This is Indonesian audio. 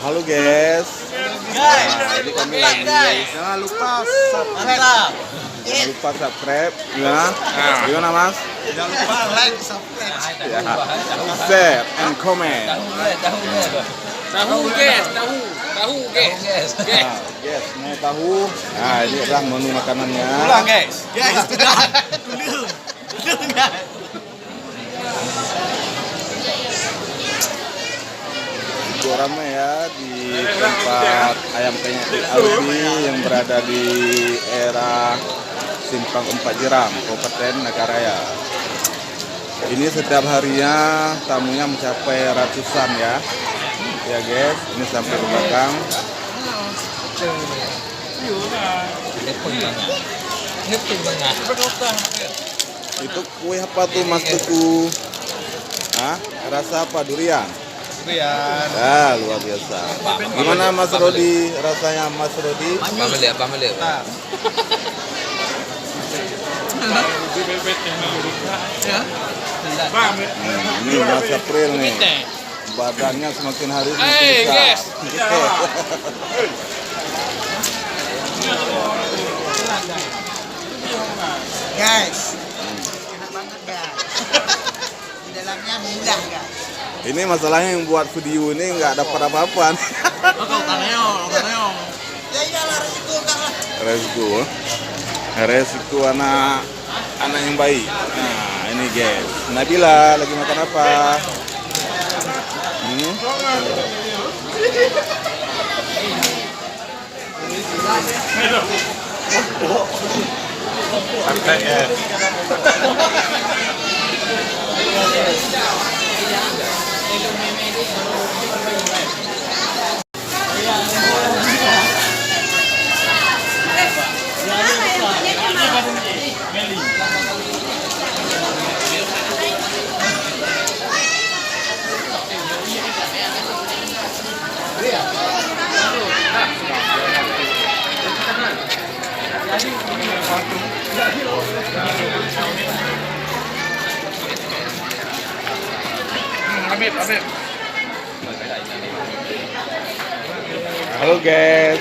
Halo guys. Nah, ini kami lagi. Jangan lupa subscribe. Jangan lupa subscribe. Gimana? Gimana mas? Jangan lupa like, subscribe. Ya. Share and comment. Tahu guys, tahu guys. Nah, guys, mau tahu? Nah, ini adalah menu makanannya. Pulang guys. Guys, sudah. Dulu guys. Itu ramai ya di tempat ayam penyet Aldi yang berada di era Simpang 4 Jeram, Kabupaten Nagaraya. Ini setiap harinya tamunya mencapai ratusan ya. Ya guys, ini sampai ke belakang. Itu kue apa tuh Mas Tuku? Hah? Rasa apa? Durian? Durian. Ah, luar biasa. Gimana Mas Rodi? Rasanya Mas Rodi? Pameli. Ini Mas April nih. Badannya semakin hari semakin besar. Guys. Enak banget guys. Di dalamnya mudah guys. Ini masalahnya yang buat video ini nggak dapat apa-apa. Kau kaneo. Ya iyalah resiko kan. Resiko anak yang baik. Nah, ini guys. Nabila lagi makan apa? Halo guys.